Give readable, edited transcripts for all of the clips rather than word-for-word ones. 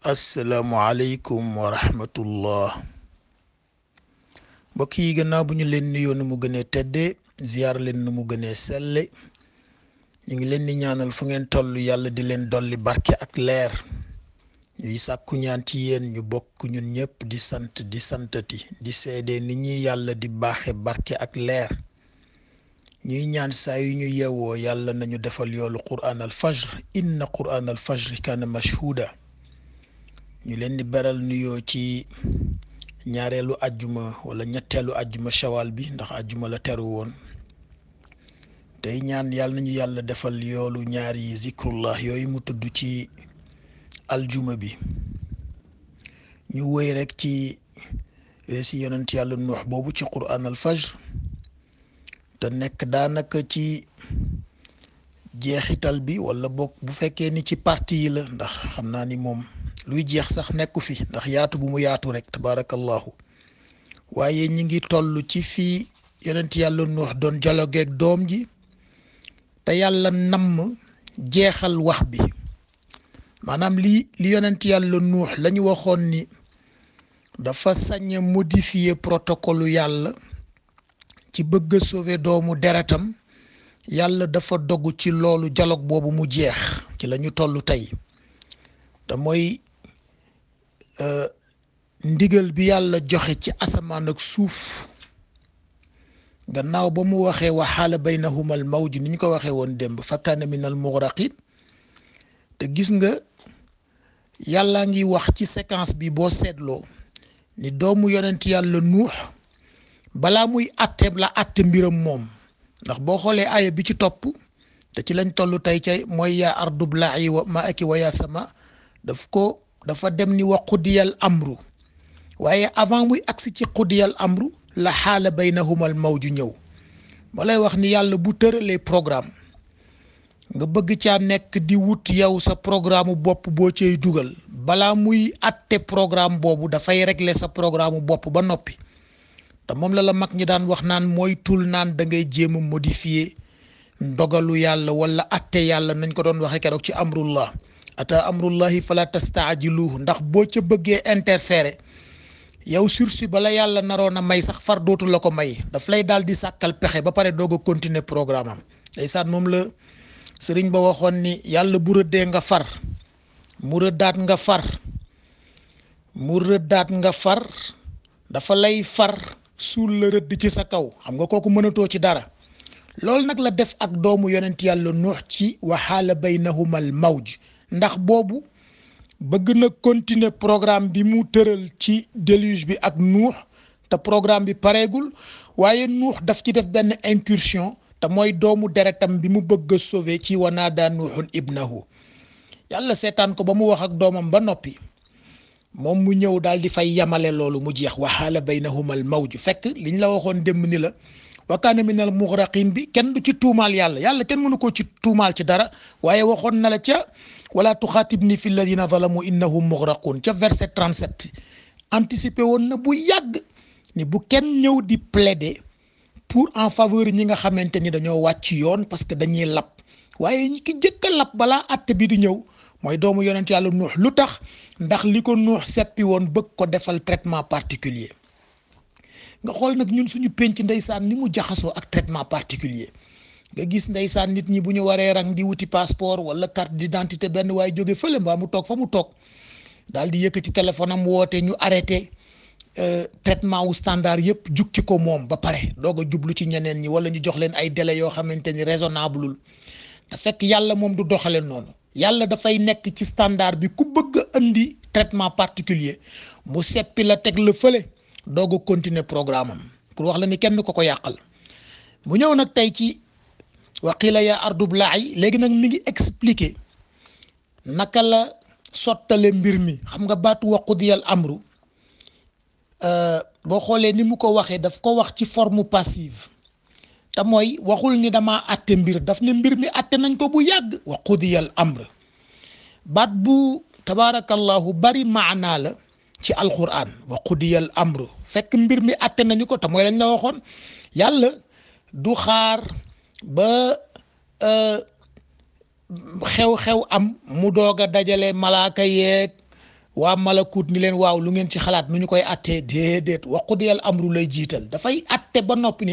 asalaamualeykum wa rahmatullah mbokk yi gannaaw bu ñu leen nuyoo nu mu gënee tedde ziyaar leen nu mu gënee selle ñu ngi leen di ñaanal fu ngeen toll yàlla di leen dolli barke ak leer ñuy sàkku ñaan ci yéen ñu bokk ñun ñëpp di sant di santati di seede ni ñuy yàlla di baaxe barke ak leer ñuy ñaan saa yu ñu yewwoo yàlla nañu defal yoolu qur'aan al fajr inna qur'aan al fajr kaana mashhuuda ñu leen di beral nuyoo ci ñaareelu ajjuma wala ñetteelu ajjuma shawal bi ndax ajjuma la teru woon tey ñaan yàlla nañu yàlla defal yoolu ñaari zikrullah yooyu mu tudd ci aljuma bi ñu wéy rek ci récit yonent yàlla nuux boobu ci qur'aan al fajr te nekk daanaka ci jeexital bi wala bokk bu fekkee ni ci parti yi la ndax xam naa ni moom luy jeex sax nekku fi ndax yaatu bu mu yaatu rek tabarakallahu waaye ñi ngi toll ci fii yonent yàlla nuux doon dialogueek doom ji te yàlla namm jeexal wax bi maanaam li yonent yàlla nuux la ñu waxoon ni dafa sañ a modifier protocole yàlla ci bëgg a sauver doomu deretam yàlla dafa dogu ci loolu dialogue boobu mu jeex ci la ñu toll tey te mooy ndigal bi yàlla joxe ci asamaan ak suuf gannaaw ba mu waxee wa xaala baynahuma al mawj ni ñu ko waxee woon démb fa kaana min al mughraqin te gis nga yàlla ngi wax ci séquence bi boo seetloo ni doomu yonent yàlla nuux balaa muy atte la atte mbiram moom ndax boo xoolee aaya bi ci topp te ci lañ toll tey ca mooy yaa ardu blaa'i wa maa'aki wa yaa sama dafa dem ni wa qudiyal amru waaye avant muy agsi ci qudiyal amru la xaala baynahumal mawju ñëw ma lay wax ni yàlla bu tëralee programme nga bëgg caa nekk di wut yow sa programme bopp boo cay dugal balaa muy atte programme boobu dafay régler sa programme bopp ba noppi te moom la mag ñi daan wax naan mooy tul naan da ngay jéem a modifier ndogalu yàlla wala atte yàlla nañ ko doon waxee keroog ci amrullah ata amrullahi fala tastaajiluhu ndax boo ca bëggee interférer yow sursi bala yàlla naroon a may sax far dootu la ko may daf lay daal di sàkkal pexe ba pare doog a continuer programme am ndeysaan moom la sëriñ ba waxoon ni yàlla bu rëddee nga far mu rëddaat nga far dafa lay far suul la rëdd ci sa kaw xam nga kooku mënatoo ci dara loolu nag la def ak doomu yonent yàlla nuux ci wa xaala baynahuma al mawj ndax boobu bëgg na continuer programme bi mu tëral ci déluge bi ak nuux te programme bi pareegul waaye nuux daf ci def benn incursion te mooy doomu deretam bi mu bëgg a sauver ci wa naadaa nuuxun ibnahu yàlla seetaan ko ba mu wax ak doomam ba noppi moom mu ñëw daal di fay yamale loolu mu jeex wa xaala baynahuma al mawj fekk liñ la waxoon démb ni la wa kaana min al mughraqin bi kenn du ci tuumaal yàlla kenn mënu ko ci tuumaal ci dara waaye waxoon na la ca wala tuxaatibni fi alladina zalamu innahum mughraqun ca verset 37 anticipé woon na bu yàgg ni bu kenn ñëw di plaider pour en faveur ñi nga xamante ni dañoo wàcc yoon parce que dañuy lab waaye ñi ki jëkk a lab balaa àtte bi di ñëw mooy doomu yonent yàlla nuux lu tax ndax li ko nuux seppi woon bëgg ko defal traitement particulier nga xool nag ñun suñu penc ndeysaan ni mu jaxasoo ak traitement particulier nga gis ndeysaan nit ñi bu ñu waree rang di wuti passeport wala carte d'identité benn waaye jóge fële mbaa mu toog fa mu toog daal di yëkkati téléphone am woote ñu arrêté traitement wu standard yëpp jukki ko moom ba pare doog a jublu ci ñeneen ñi wala ñu jox leen ay délais yoo xamante ni raisonnableul te fekk yàlla moom du doxale noonu yàlla dafay nekk ci standard bi ku bëgg a indi traitement particulier mu seppi la teg la fële doog a continuer programme am pour wax la ni kenn ko yàqal mu ñëw nag tey ci waqila ya ardu blaa'i léegi nag mi ngi expliquer naka la sottale mbir mi xam nga baatu wa qudiyal amru boo xoolee ni mu ko waxee daf ko wax ci forme passive te mooy waxul ni dama àtte mbir daf ne mbir mi àtte nañ ko bu yàgg wa qudiyal amr baat bu tabaarakallahu bari maanaa la ci alquran wa qudiyal amr fekk mbir mi àtte nañu ko te mooy lañ la waxoon yàlla du xaar ba xew-xew am mu doog a dajale malaaka yeeg waa malakut ni leen waaw lu ngeen ci xalaat nu ñu koy attee déedéet wa qudiyal amru lay jiital dafay atte ba noppi ni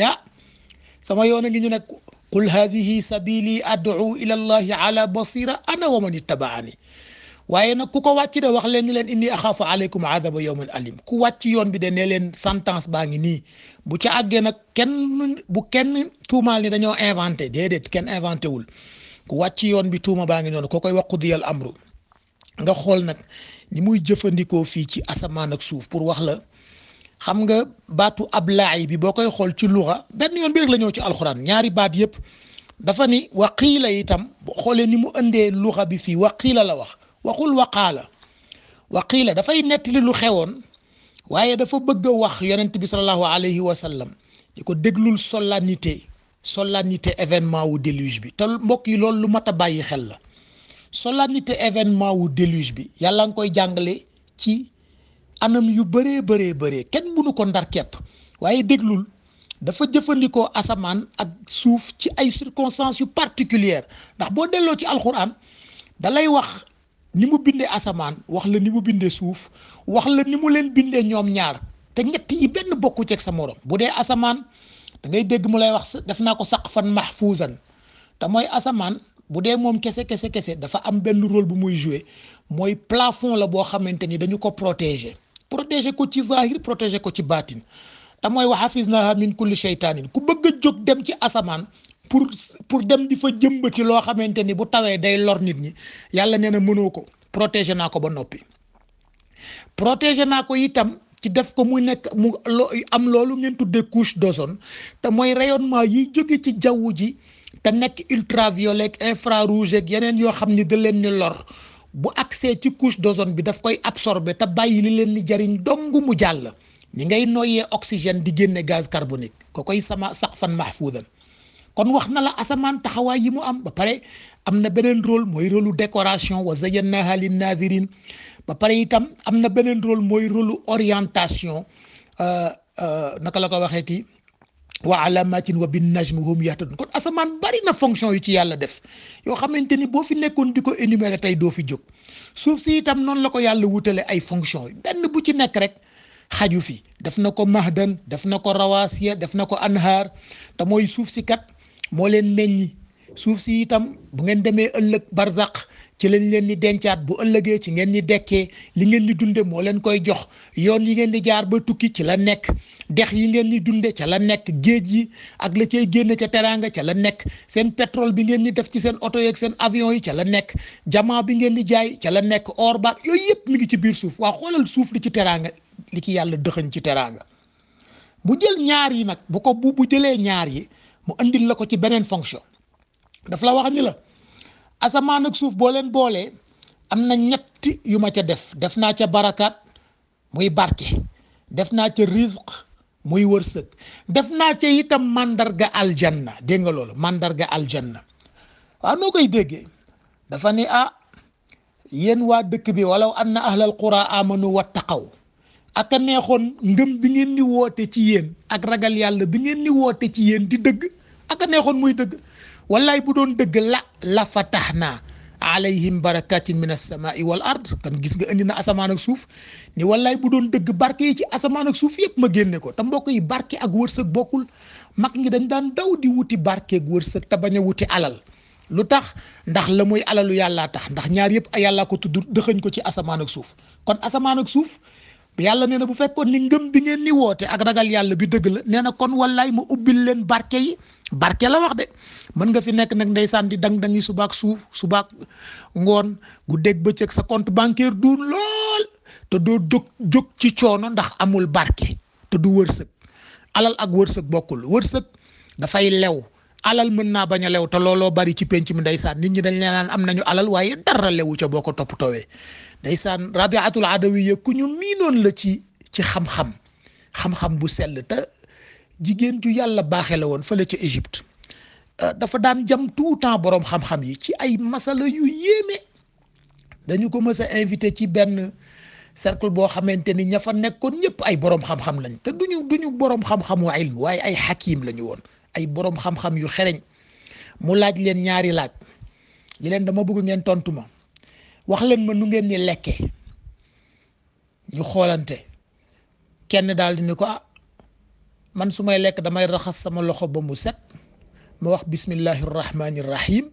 sama yoon a ngi ñu ne qul haadihi sabili ad'u ila allahi ala basira ana wa man ittabaani waaye nag ku ko wàcc de wax leen ni leen inni axaafu aleykum adaba yawmin alim ku wàcc yoon bi de ne leen sentence baa ngi nii bu ca àggee nag kenn tuumaal ni dañoo inventé déedéet kenn inventé wul ku wàcc yoon bi tuuma baa ngi noonu ko koy wax qudiyal amru nga xool nag ni muy jëfandikoo fii ci asamaan ak suuf pour wax la xam nga baatu ablaay bi boo koy xool ci luxa benn yoon bi rek la ñëw ci alxuraan ñaari baat yëpp dafa ni waqiila itam boo xoolee ni mu indee luxa bi fii waqiila la wax waxul waqiila dafay nettali lu xewoon waaye dafa bëgg a wax yonent bi sallallahu alayhi wa sallam di ko déglul solennité événement wu déluge bi te mbokk yi loolu lu mat a bàyyi xel la solennité événement wu déluge bi yàlla nga koy jàngale ci anam yu bëree kenn mënu ko ndar kepp waaye déglul dafa jëfandikoo asamaan ak suuf ci ay circonstances yu particulières ndax boo delloo ci alxuraan da lay wax ni mu bindee asamaan wax la ni mu bindee suuf wax la ni mu leen bindee ñoom ñaar te ñett yi benn bokku ceeg sa morom bu dee asamaan da ngay dégg mu lay wax def naa ko saqfan mahfuzan te mooy asamaan bu dee moom kese dafa am benn rôle bu muy jouer mooy plafond la boo xamante ni dañu ko protéger ko ci zahir protéger ko ci baatin te mooy wa hafiznaha min kulli shaytanin ku bëgg a jóg dem ci asamaan pour dem di fa jëmbati loo xamante ni bu tawee day lor nit ñi yàlla nee na mënoo ko protéger naa ko ba noppi protéger naa ko itam ci def ko muy nekk mu am loolu ngeen tuddee couche d'ozone te mooy rayonnement yiy jóge ci jaww ji te nekk ultraviolet infrarouge ak yeneen yoo xam ni da leen ni lor bu accès ci couche d'ozone bi daf koy absorber te bàyyi li leen ni jariñ dong mu jàll ni ngay noyyee oxygène di génne gaz carbonique ko koy sama saqfan mahfudan kon wax na la asamaan taxawaay yi mu am ba pare am na beneen rôle mooy rôle décoration wa zayyanaha linnazirin ba pare itam am na beneen rôle mooy rôle orientation naka la ko waxeeti wa alamatin wa bin najmi hum yahtadun kon asamaan bari na fonction yu ci yàlla def yoo xamante ni boo fi nekkoon di ko énumérer tey doo fi jóg suuf si itam noonu la ko yàlla wutale ay fonction yi benn bu ci nekk rek xaju fi def na ko mahdan def na ko rawasiya def na ko anhaar te mooy suuf si kat moo leen meññi suuf si itam bu ngeen demee ëllëg barzaq ci lañ leen di dencaat bu ëllëgee ci ngeen di dekkee li ngeen di dunde moo leen koy jox yoon yi ngeen di jaar ba tukki ci la nekk dex yi ngeen di dunde ca la nekk géej yi ak la cay génne ca teraanga ca la nekk seen pétrole bi ngeen di def ci seen oto yeeg seen avion yi ca la nekk diamant bi ngeen di jaay ca la nekk or baak yooyu yëpp mi ngi ci biir suuf waa xoolal suuf li ci teraanga li ki yàlla dëxëñ ci teraanga bu jël ñaar yi nag bu jëlee ñaar yi mu andil la ko ci beneen fonction daf la wax ni la asamaan ak suuf boo leen boolee am na ñetti yu ma ca def naa ca barakaat muy barke def naa ca rizq muy wërsëg def naa ca itam mandarga aljanna dégg nga loolu mandarga aljanna waaw noo koy déggee dafa ni yéen waa dëkk bi walaw anna ahlal qura amanu wattaqaw ak a neexoon ngëm bi ngeen di woote ci yéen ak ragal yàlla bi ngeen di woote ci yéen di dëgg ak a neexoon muy dëgg wallaay bu doon dëgg la fatahnaa alayhim barakatin min as-samaa'i wal ard kan gis nga indi na asamaan ak suuf ni wallaay bu doon dëgg barke yi ci asamaan ak suuf yëpp ma génne ko te mbokk yi barke ak wërsëg bokkul mag ñi dañ daan daw di wuti barke ak wërsëg te bañ a wuti alal lu tax ndax la muy alalu yàllaa tax ndax ñaar yëpp yàllaa ko tudd dëxëñ ko ci asamaan ak suuf kon asamaan ak suuf yàlla nee na bu fekkoon ni ngëm bi ngeen ni woote ak ragal yàlla bi dëgg la nee na kon wallaay ma ubbil leen barke yi barke la wax de mën nga fi nekk nag ndeysaan di dang-dangi subaak subaak ngoon gu dégg bëccëg sa compte bancaire duun lool te doo jóg ci coono ndax amul barke te du wërsëg alal ak wërsëg bokkul wërsëg dafay lew alal mën naa bañ a lew te looloo bari ci penc mi ndeysaan nit ñi dañ leen naan am nañu alal waaye dara lewu ca boo ko toppatoowee ndeysaan rabiatul adawiya ku ñu miinoon la ci xam-xam bu sell te jigéen ju yàlla baaxe la woon fële ca Égypte dafa daan jam tout temps boroom xam-xam yi ci ay masala yu yéeme dañu ko mës a invité ci benn cercle boo xamante ni ña fa nekkoon ñëpp ay boroom xam-xam lañ te duñu boroom xam-xamu ilm waaye ay xakim lañu woon ay boroom xam-xam yu xereñ mu laaj leen ñaari laaj yi leen dama bëgg ngeen tontu ma wax leen ma nu ngeen ni lekke ñu xoolante kenn daal di ni ko ah man su may lekk damay raxas sama loxo ba mu set ma wax bismillahi rahmani rahim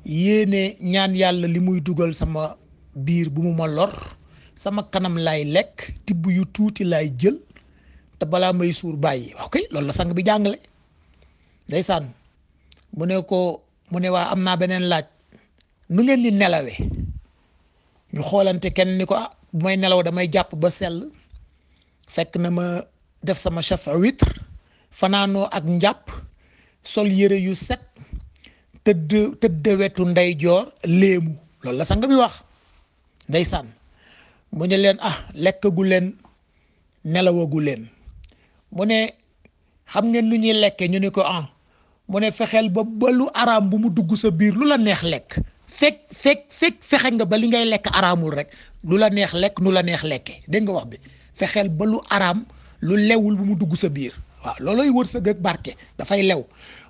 yéene ñaan yàlla li muy dugal sama biir bu mu ma lor sama kanam laay lekk tibb yu tuuti laay jël te balaa may suur bàyyi ok loolu la sang bi jàngale ndeysaan mu ne waa am naa beneen laaj nu ngeen di nelawee ñu xoolante kenn ni ko ah bu may nelaw damay jàpp ba sell fekk na ma def sama chafa witre fanaanoo ak njàpp sol yére yu set tëdd wetu ndeyjoor léemu loolu la sang bi wax ndeysaan mu ne leen ah lekkagu leen nelawagu leen mu ne xam ngeen lu ñuy lekke ñu ne ko ah mu ne fexeel ba lu araam bu mu dugg sa biir lu la neex lekk fekk fexe nga ba li ngay lekk araamul rek lu la neex lekk nu la neex lekke dégg nga wax bi fexeel ba lu araam lu lewul bu mu dugg sa biir waaw looloy wërsëg ak barke dafay lew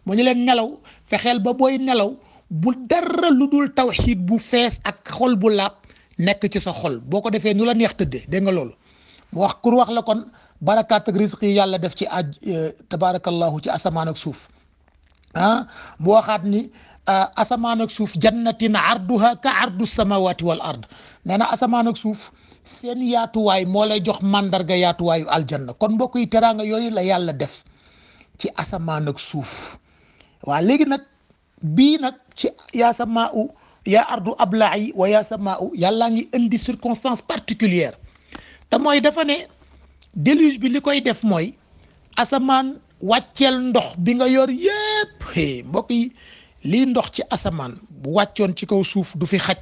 mu ñu leen nelaw fexeel ba booy nelaw bu dara lu dul tawxiid bu fees ak xol bu laab nekk ci sa xol boo ko defee nu la neex tëddee dégg nga loolu mu wax kur wax la kon barakaat ak risque yi yàlla def ci tabaarakallahu ci asamaan ak suuf mu waxaat ni asamaan ak suuf jannatin arduha ka ardu samawati wal ard nee na asamaan ak suuf seen yaatuwaay moo lay jox màndarga yaatuwaayu aljanna kon mbokk yi teraanga yooyu la yàlla def ci asamaan ak suuf waa léegi nag bii nag ci yaa samaa u yaa ardu abla'i wa yaa samaa u yàllaa ngi indi circonstance particulière te mooy dafa ne déluge bi li koy def mooy asamaan wàcceel ndox bi nga yor yépp mbokk yi lii ndox ci asamaan bu wàccoon ci kaw suuf du fi xaj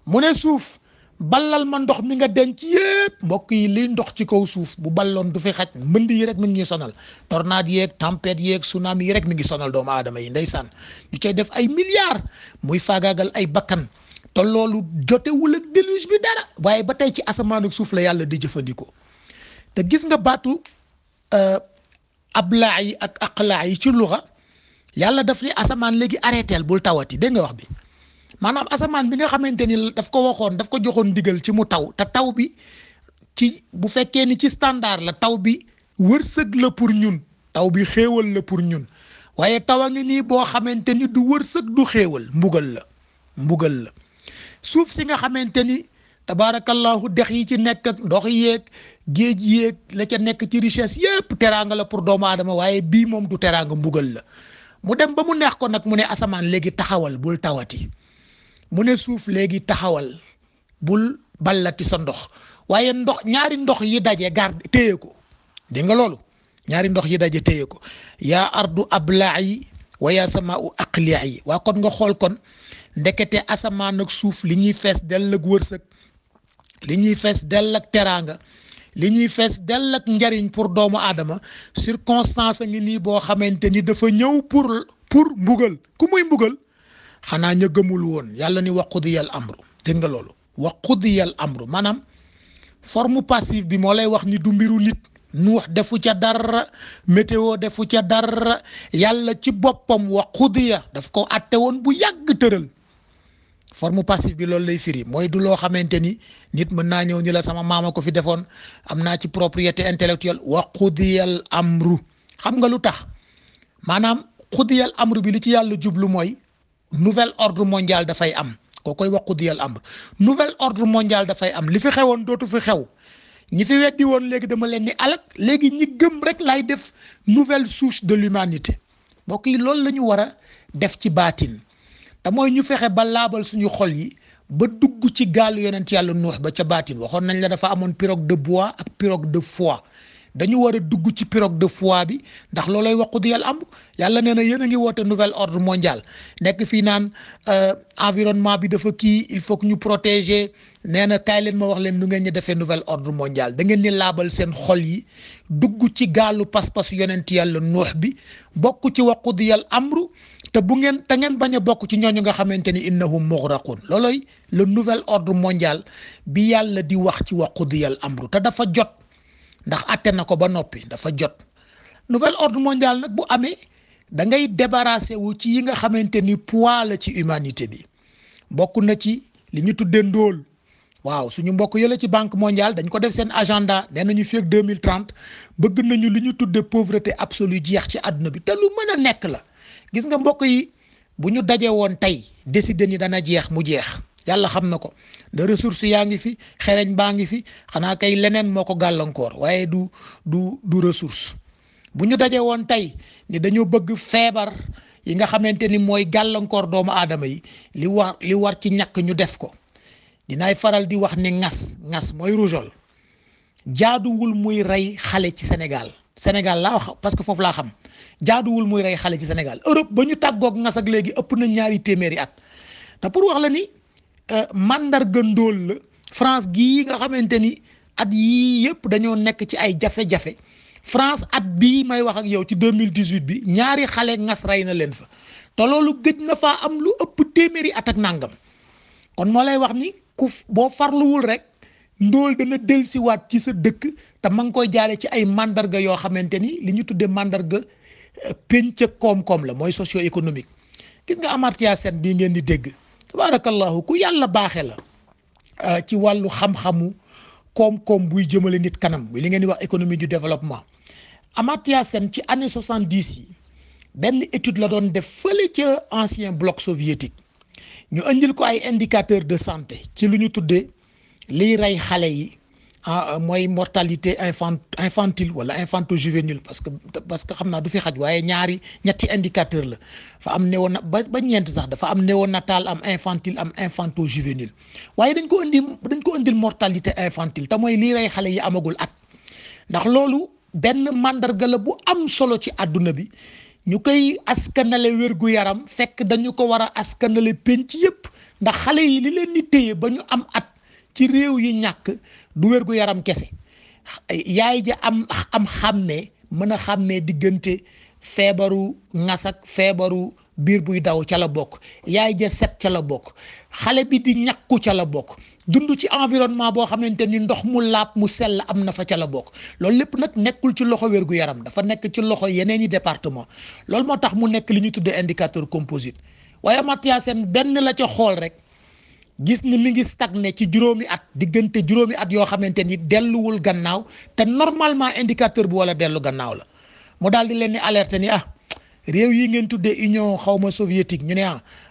mu ne suuf ballal ma ndox mi nga denc yépp mbokk yi lii ndox ci kaw suuf bu balloon du fi xaj mbënd yi rek mi ngi ñuy sonal tornade yeeg tempête yeeg tsunami yi rek mi ngi sonal doomu aadama yi ndeysaan ñu cay def ay milliards muy faagaagal ay bakkan te loolu jotewul ak déluge bi dara waaye ba tey ci asamaan ak suuf la yàlla di jëfandikoo te gis nga baatu ablaa yi ak aqlaa yi ci luxa yàlla daf ni asamaan léegi arrêteel bul tawati dégg nga wax bi maanaam asamaan bi nga xamante ni daf ko waxoon daf ko joxoon ndigal ci mu taw te taw bi ci bu fekkee ni ci standard la taw bi wërsëg la pour ñun taw bi xéewal la pour ñun waaye taw a ngi nii boo xamante ni du wërsëg du xéewal mbugal la suuf si nga xamante ni tabaarakallahu dex yi ci nekk ak ndox yeeg géej yeeg la ca nekk ci richesse yépp teraanga la pour doomu aadama waaye bii moom du teraanga mbugal la mu dem ba mu neex ko nag mu ne asamaan léegi taxawal bul tawati mu ne suuf léegi taxawal bul ballati sa ndox waaye ñaari ndox yi daje garde téye ko dégg nga loolu ñaari ndox yi daje téye ko yaa ardu abla'i wa yaa samaa'u aqli'i waa kon nga xool kon ndekete asamaan ak suuf li ñuy fees dell ak wërsëg li ñuy fees dell ak teraanga li ñuy fees dell ak njariñ pour doomu aadama circonstance a ngi nii boo xamante ni dafa ñëw pour mbugal ku muy mbugal xanaa ña gëmul woon yàlla ni waqudiyal amru dégg nga loolu waqudiyal amru maanaam forme passive bi moo lay wax ni du mbiru nit nuux defu ca dara météo defu ca dara yàlla ci boppam waqudiya daf ko atte woon bu yàgg tëral forme passive bi loolu lay firi mooy du loo xamante ni nit mën naa ñëw ni la sama maama ko fi defoon am naa ci propriété intellectuelle waqudiyal amru xam nga lu tax maanaam xudiyal amru bi li ci yàlla jublu mooy nouvel ordre mondial dafay am koo koy waqudiyal amru nouvel ordre mondial dafay am li fi xewoon dootu fi xew ñi fi weddi woon léegi dama leen ni alak léegi ñi gëm rek lay def nouvelle souche de l'humanité mbokk yi loolu la ñu war a def ci baatin te mooy ñu fexe ba laabal suñu xol yi ba dugg ci gaalu yonent yàlla nuux ba ca baatin waxoon nañ la dafa amoon pirogue de bois ak pirogue de foie dañu war a dugg ci pirogue de foie bi ndax loolay waqudiyal amr yàlla nee na yéen a ngi woote nouvel ordre mondial nekk fii naan environnement bi dafa kii il faut que ñu protéger nee na kaay leen ma wax leen nu ngeen ñu defee nouvel ordre mondial da ngeen ni laabal seen xol yi dugg ci gaalu pas-pas yonent yàlla nuux bi bokk ci waqudiyal amru te bu ngeen te ngeen bañ a bokk ci ñooñu nga xamante ni innahum mughraqun looloy le nouvel ordre mondial bi yàlla di wax ci waqudiyal amru te dafa jot ndax atte na ko ba noppi dafa jot nouvel ordre mondial nag bu amee da ngay débarrassé wu ci yi nga xamante ni poids la ci humanité bi bokk na ci li ñu tuddee ndóol waaw suñu mbokk yële ci banque mondiale dañ ko def seen agenda nee nañu fii ak 2030 bëgg nañu li ñu tudde pauvreté absolue jeex ci àdduna bi te lu mën a nekk la gis nga mbokk yi bu ñu daje woon tey décider ni dana jeex mu jeex yàlla xam na ko de ressources yaa ngi fi xereñ baa ngi fi xanaa kay leneen moo ko gàllankoor waaye du ressource bu ñu daje woon tey ni dañoo bëgg feebar yi nga xamante ni mooy gàllankoor doomu aadama yi li war ci ñàkk ñu def ko dinaay faral di wax ni ngas mooy rougeole jaaduwul muy rey xale ci Sénégal laa wax parce que foofu laa xam jaaduwul muy rey xale ci Sénégal Europe ba ñu tàggoog ngas ak léegi ëpp na 2 téeméeri at te pour wax la ni mandarga ndóol la France gii nga xamante ni at yii yëpp dañoo nekk ci ay jafe-jafe France at bii may wax ak yow ci 2018 bi 2 xale ngas rey na leen fa te loolu gëj na faa am lu ëpp téeméeri at ak nangam kon moo lay wax ni boo farluwul rek ndóol dana dellusiwaat ci sa dëkk te ma ngi koy jaare ci ay mandarga yoo xamante ni li ñu tuddee mandarga penc koom-koom la mooy socio économique gis nga Amartya Sen bii ngeen di dégg tabaarakallahu ku yàlla baaxe la ci wàllu xam-xamu koom-koom buy jëmale nit kanam li ngeen di wax économie du développement Amartya Sen ci année 70 yi benn étude la doon def fële ca ancien bloc soviétique ñu andil ko ay indicateurs de santé ci lu ñu tuddee liy rey xale yi mooy mortalité infantile wala infanto-juvénile parce que xam naa du fi xaj waaye ñetti indicateur la fa am ba ñeent sax dafa am néonatal am infantile am infanto-juvénile waaye dañ ko indil mortalité infantile te mooy liy rey xale yi amagul at ndax loolu benn mandarga la bu am solo ci àdduna bi ñu koy askanale wérgu yaram fekk dañu ko war a askanale penc yépp ndax xale yi li leen di téye ba ñu am at ci réew yi ñàkk du wérgu yaram kese yaay ja am xàmmee mën a xàmmee diggante feebaru ngas ak feebaru biir buy daw ca la bokk yaay ja set ca la bokk xale bi di ñàkku ca la bokk dund ci environnement boo xamante ni ndox mu laab mu sell am na fa ca la bokk loolu lépp nag nekkul ci loxo wérgu yaram dafa nekk ci loxo yeneen i département loolu moo tax mu nekk li ñu tuddee indicateur composite waaye Amartya Sen benn la ca xool rek gis ni mi ngi stagné ci diggante juróomi at yoo xamante ni delluwul gannaaw te normalement indicateur bu wala dellu gannaaw la mu daal di leen ni alerté ni réew yi ngeen tuddee union xawma soviétique ñu ne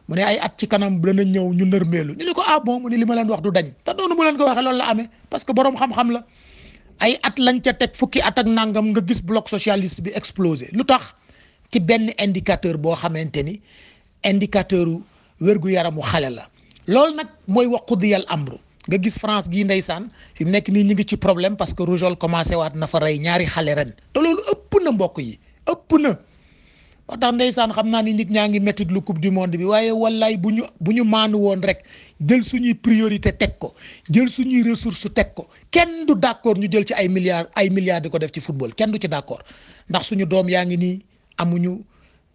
mu ne ay at ci kanam dana ñëw ñu nërmeelu ñu ne ko bon mu ne li ma leen wax du dañ te noonu mu leen ko waxee loolu la amee parce que boroom xam-xam la ay at lañ ca teg fukki at ak nangam nga gis bloc socialiste bi explosé lu tax ci benn indicateur boo xamante ni indicateur wérgu yaramu xale la loolu nag mooy waqudiyal amru nga gis France gii ndeysaan fi mu nekk nii ñu ngi ci problème parce que rougeole commencé waat na fa rey 2 xale ren te loolu ëpp na mbokk yi ëpp na moo tax ndeysaan xam naa ni nit ñaa ngi métti lu coupe du monde bi waaye wallaay bu ñu maanu woon rek jël suñuy priorité teg ko jël suñuy ressource teg ko kenn du d'accord ñu jël ci ay milliards di ko def ci football kenn du ci d'accord ndax suñu doom yaa ngi nii amuñu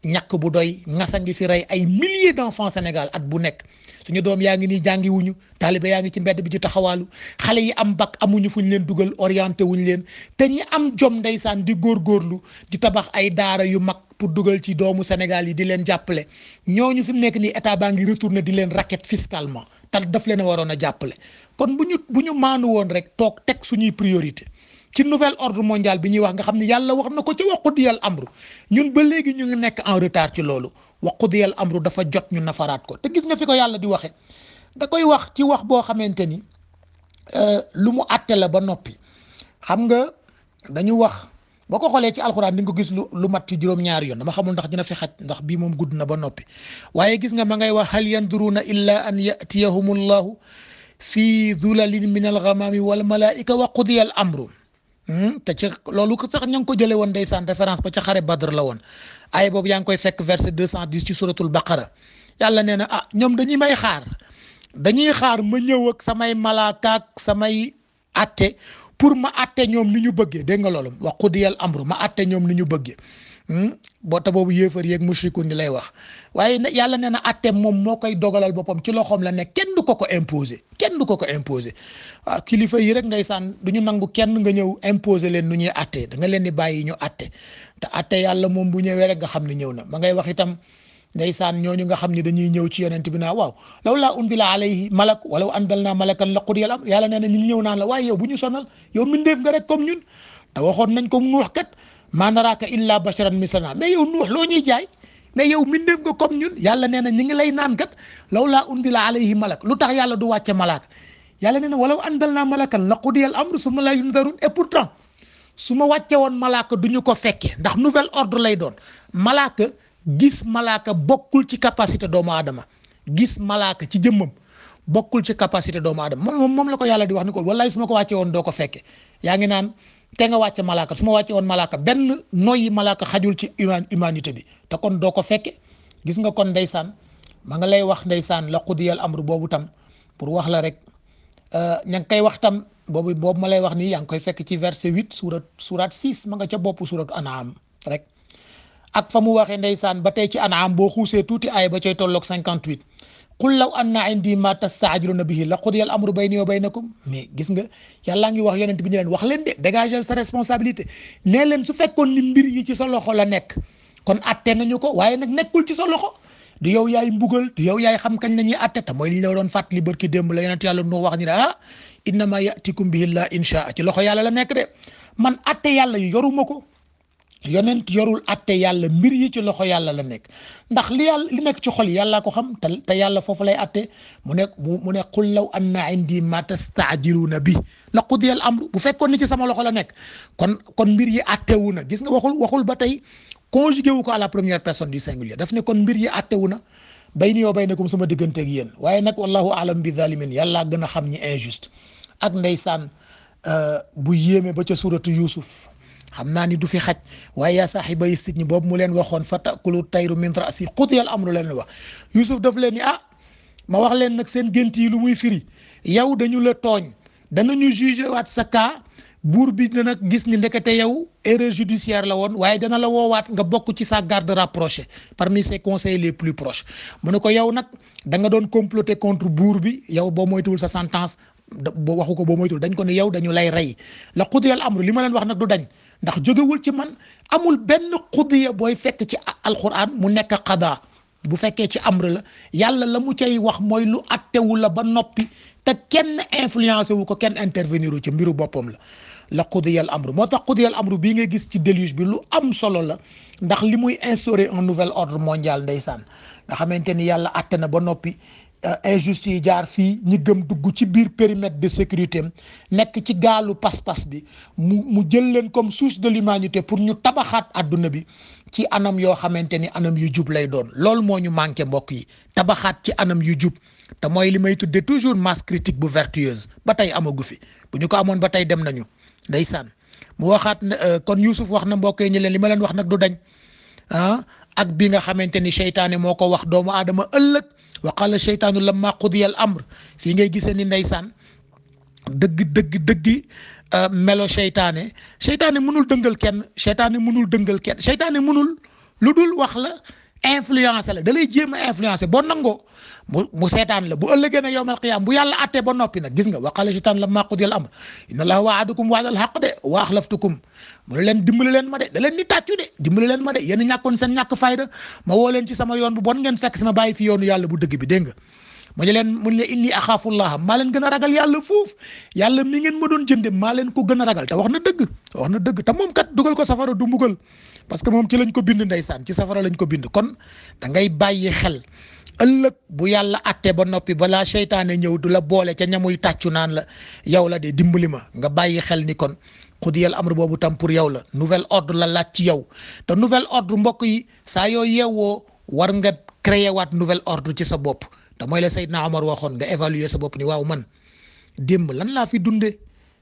ñàkk bu doy ngasa ngi fi rey ay milliers d'enfants Sénégal at bu nekk suñu doom yaa ngi nii jàngi wuñu taalibe yaa ngi ci mbedd bi ci taxawaalu xale yi am bac amuñu fu ñu leen dugal orienté wuñu leen te ñi am jom ndeysaan di góorgóorlu di tabax ay daara yu mag pour dugal ci doomu Sénégal yi di leen jàppale ñooñu fi mu nekk nii état baa ngi retourné di leen racket fiscalement te daf leen a waroon a jàppale kon bu ñu maanu woon rek toog teg suñuy priorité ci nouvel ordre mondial bi ñuy wax nga xam ne yàlla wax na ko ci waqudiyal amru ñun ba léegi ñu ngi nekk en retard ci loolu waqudiyal amru dafa jot ñu nafaraat ko te gis nga fi ko yàlla di waxe da koy wax ci wax boo xamante ni lu mu àtte la ba noppi xam nga dañu wax boo ko xoolee ci alxuraan di nga ko gis lu mat ci juróom-ñaari yoon dama xamul ndax dina fi xaj ndax bii moom gudd na ba noppi waaye gis nga ma ngay wax hal yanduruna illa an yatiyahumullahu fi dhulalin min alghamami wal malaika wa qudiyal amru te ci loolu sax ña ngi ko jëlee woon ndeysaan référence ba ca xare Badr la woon ay boobu yaa ngi koy fekk verset 210 ci suratul baqara yàlla nee na ñoom dañuy xaar ma ñëw ak samay malaakaak samay atte pour ma atte ñoom ni ñu bëggee dégg nga loolu wa qudiyal amru ma atte ñoom ni ñu bëggee boota boobu yéefar yeeg mushrikun ni lay wax waaye yàlla nee na atte moom moo koy dogalal boppam ci loxoom la nekk kenn du ko ko imposer waaw kilifa yi rek ndeysaan du ñu nangu kenn nga ñëw imposer leen nu ñuy atte da nga leen di bàyyi ñu atte te atte yàlla moom bu ñëwee rek nga xam ne ñëw na ma ngay wax itam ndeysaan ñooñu nga xam ne dañuy ñëw ci yonent bi naa waaw law laa undila alayhi malak walaw andalna malakan la qudiya al amr yàlla nee na ñu ñëw naan la waaye yow bu ñu sonal yow mindeef nga rek comme ñun te waxoon nañ ko nuux kat maa naraaka illa basharan mislana mais yow nuux loo ñuy jaay mais yow mindeef nga comme ñun yàlla nee na ñi ngi lay naan kat law laa undila alayhi malak lu tax yàlla du wàcce malaaka yàlla nee na walaw andalna malakan la qudiya al amr summa la yundarun et pourtant su ma wàcce woon malaaka du ñu ko fekke ndax nouvel ordre lay doon malaaka gis malaaka bokkul ci capacité doomu aadama gis malaaka ci jëmmam bokkul ci capacité doomu aadama moom la ko yàlla di wax ni ko wallahi su ma ko wàcce woon doo ko fekke yaa ngi naan te nga wàcce malaaka su ma wàcce woon malaaka benn noyyi malaaka xajul ci humanité bi te kon doo ko fekke gis nga kon ndeysaan ma nga lay wax ndeysaan la qudiyal amru boobu tam pour wax la rek ña ngi koy wax tam boobu ma lay wax nii yaa ngi koy fekk ci verset 8 surat 6 ma nga ca bopp suratu An'am rek ak fa mu waxee ndeysaan ba tey ci An'am boo xuusee tuuti aaya ba cay tolloog 58 qul law anna indi ma tastaajiluna bihi la qudiya al amru bayni wa baynakum mais gis nga yàllaa ngi wax yonent bi ñu leen wax leen de dégager sa responsabilité nee leen su fekkoon ni mbir yi ci sa loxo la nekk kon atte nañu ko waaye nag nekkul ci sa loxo du yow yaay mbugal du yow yaay xam kañ la ñuy atte te mooy li ñu la doon fàttali barki démb la yonent yàlla noo wax ni ne innama yatikum bihi la insha ci loxo yàlla la nekk de man atte yàlla yu yoruma ko yonent yorul atte yàlla mbir yi ci loxo yàlla la nekk ndax li nekk ci xol yi yàllaa ko xam te yàlla foofu lay atte mu ne qul law anna indi ma tastaajiluuna bi la qudiya al amru bu fekkoon ni ci sama loxo la nekk kon mbir yi attewu na gis nga waxul ba tey conjugué wu ko à la première personne du singulier daf ne kon mbir yi attewu na bayni wa baynakum sama digganteeg yéen waaye nag wallahu alam bi zalimin yàllaa gën a xam ñi injuste ak ndeysaan bu yéeme ba ca suratu Yusuf xam naa ni du fi xaj waaye yaa saaxibay sijni boobu mu leen waxoon fa takulu tayru min rasi qudiyal amru leen wax Yusuf daf leen ni ma wax leen nag seen gént yi lu muy firi yow dañu la tooñ danañu jugé waat sa cas buur bi dana gis ni ndekete yow erreur judiciaire la woon waaye dana la woowaat nga bokk ci sa garde rapproché parmi ses conseillers les plus proches mu ne ko yow nag da nga doon comploter contre buur bi yow boo moytuwul sa sentence boo waxu ko boo moytuwul dañ ko ne yow dañu lay rey la qudiyal amru li ma leen wax nag du dañ ndax jógewul ci man amul benn qudiya booy fekk ci alquran mu nekk qada bu fekkee ci amr la yàlla la mu cay wax mooy lu attewu la ba noppi te kenn influencé wu ko kenn intervenir wu ci mbiru boppam la qudiyal amru moo tax qudiyal amru bii ngay gis ci déluge bi lu am solo la ndax li muy instaurer un nouvel ordre mondial ndeysaan nga xamante ni yàlla atte na ba noppi injustice yi jaar fii ñi gëm dugg ci biir périmètre de sécurité nekk ci gaalu pas-pas bi mu jël leen comme source de l'humanité pour ñu tabaxaat àdduna bi ci anam yoo xamante ni anam yu jub lay doon loolu moo ñu manqué mbokk yi tabaxaat ci anam yu jub te mooy li may tuddee toujours masse critique bu vertueuse ba tey amagu fi bu ñu ko amoon ba tey dem nañu ndeysaan mu waxaat kon Youssouf wax na mbokk yi ñu leen li ma leen wax nag du dañ ak bi nga xamante ni seytaane moo ko wax doomu aadama ëllëg wa qala seytaanu lamma qudiya al amr fii ngay gisee ni ndeysaan dëgg melo seytaane mënul dëngal kenn seytaane mënul lu dul wax la influencé la da lay jéem a influencé boo nangoo mu seetaan la bu ëllëgee ne yawmal qiyaam bu yàlla attee ba noppi nag gis nga wa qala seytaanu lamma qudiya al amr inna allaha wa'adakum wa'dal haqq de wa axlaftukum mu ne leen dimbali leen ma de da leen ni tàccu de dimbali leen ma de yéen ñàkkoon seen ñàkk fayda ma woo leen ci sama yoon bu bon ngeen fekk si ma bàyyi fi yoonu yàlla bu dëgg bi dégg nga mu ne leen inni axaafullaha maa leen gën a ragal yàlla fuuf yàlla mi ngeen ma doon jënde maa leen ko gën a ragal te wax na dëgg te moom kat dugal ko safara du mbugal parce que moom ci lañ ko bind ndeysaan ci safara lañ ko bind kon da ngay bàyyi xel ëllëg bu yàlla atte ba noppi balaa seytaane ñëw du la boole ca ñamuy tàccu naan la yow la de dimbali ma nga bàyyi xel ni kon qudiyal amr boobu tam pour yow la nouvel ordre la laaj ci yow te nouvel ordre mbokk yi saa yoo yeewoo war nga créer waat nouvel ordre ci sa bopp te mooy la Seydina Omar waxoon nga évaluer sa bopp ni waaw man démb lan laa fi dunde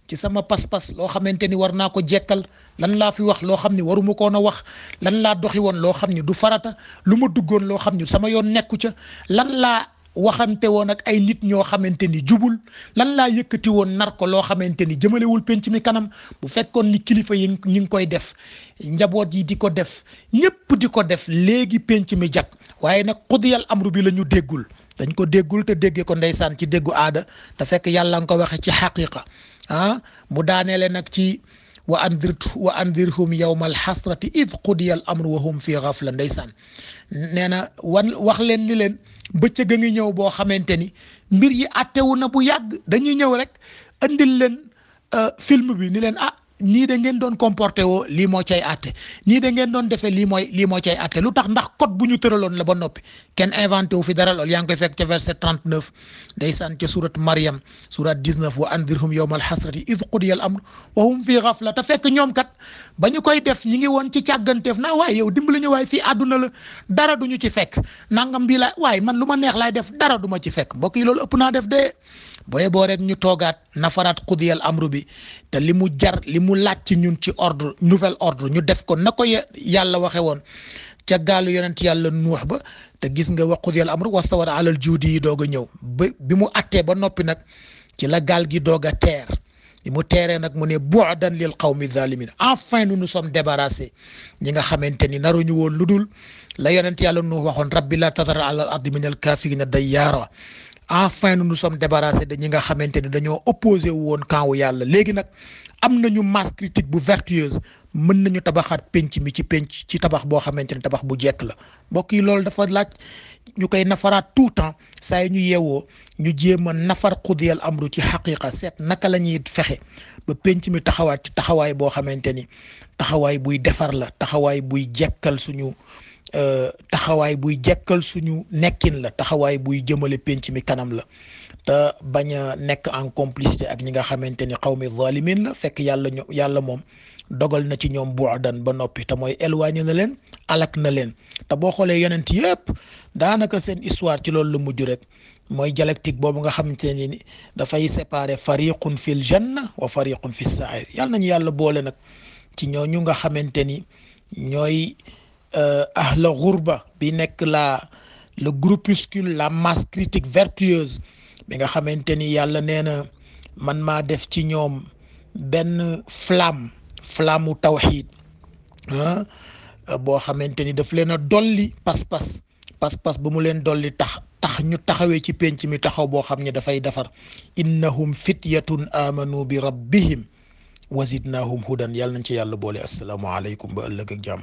ci sama pas-pas loo xamante ni war naa ko jekkal lan laa fi wax loo xam ni waruma koon a wax lan laa doxi woon loo xam ni du farata lu ma duggoon loo xam ni sama yoon nekku ca lan laa waxante woon ak ay nit ñoo xamante ni jubul lan laa yëkkati woon nar ko loo xamante ni jëmalewul penc mi kanam bu fekkoon ni kilifa yi ñi ngi koy def njaboot yi di ko def ñëpp di ko def léegi penc mi jag waaye nag qudiyal amru bi la ñu déggul dañ ko déggul te déggee ko ndeysaan ci déggu aada te fekk yàlla nga ko waxe ci xaqiqa mu daaneele nag ci wa andirhum yawma alxasrati id qudiya al amru wa hum fi ghafla ndeysaan nee na wax leen ni leen bëccëg a ngi ñëw boo xamante ni mbir yi attewu na bu yàgg dañuy ñëw rek andil leen film bi ni leen nii da ngeen doon comporté woo lii moo cay atte nii da ngeen doon defee lii moo cay atte lu tax ndax code bu ñu tëraloon la ba noppi kenn inventé wu fi dara lool yaa ngi koy fekk ca verset 39 ndeysaan ca surat Maryam surat 19 wa andirhum yawmal hasrati id qudiya al amr wa hum fi ghafla te fekk ñoom kat ba ñu koy def ñi ngi woon ci càgganteef naa waaye yow dimbali ñu waaye fii àdduna la dara duñu ci fekk nangam bii la waaye man lu ma neex laay def dara du ma ci fekk mbokk yi loolu ëpp naa def de booye boo rek ñu toogaat nafaraat qudiyal amru bi te li mu jar li mu laaj ci ñun ci ordre nouvel ordre ñu def ko na ko yàlla waxe woon ca gaalu yonent yàlla nuux ba te gis nga wa qudiyal amru wastawat alal juudi yi doog a ñëw bi mu attee ba noppi nag ci la gaal gi doog a teer bi mu teeree nag mu ne bu'dan lil qawmi zalimin enfin nous nous sommes débarrassés ñi nga xamante ni naruñu woon lu dul la yonent yàlla nuux waxoon rabbi la tadar alal ardi minal kaafirina dayyaara enfin nous nous sommes débarrassés de ñi nga xamante ni dañoo opposé wu woon camp wu yàlla léegi nag am nañu masse critique bu vertueuse mën nañu tabaxaat penc mi ci tabax boo xamante ni tabax bu jekk la mbokk yi loolu dafa laaj ñu koy nafaraat tout temps saa yi ñu yeewoo ñu jéem a nafar qudiyal amru ci xaqiqa seet naka la ñuy fexe ba penc mi taxawaat ci taxawaay boo xamante ni taxawaay buy defar la taxawaay buy jekkal suñu nekkin la taxawaay buy jëmale penc mi kanam la te bañ a nekk en complicité ak ñi nga xamante ni qawmi zalimin la fekk yàlla moom dogal na ci ñoom bu'dan ba noppi te mooy éloigné na leen alak na leen te boo xoolee yonent yëpp daanaka seen histoire ci loolu la mujj rek mooy dialectique boobu nga xamante ni dafay séparer fariqun fil janna wa fariqun fis sa'ir yàlla nañu yàlla boole nag ci ñooñu nga xamante ni ñooy ahla ghurba bi nekk le groupuscule la masse critique vertueuse bi nga xamante ni yàlla nee na man maa def ci ñoom benn flamme tawxiid boo xamante ni daf leen a dolli pas-pas ba mu leen dolli tax ñu taxawee ci penc mi taxaw boo xam ne dafay defar innahum fityatun amanu bi rabbihim wa zidnahum hudan yàlla nañ ci yàlla boole assalaamu aleykum ba ëllëg ak jàmm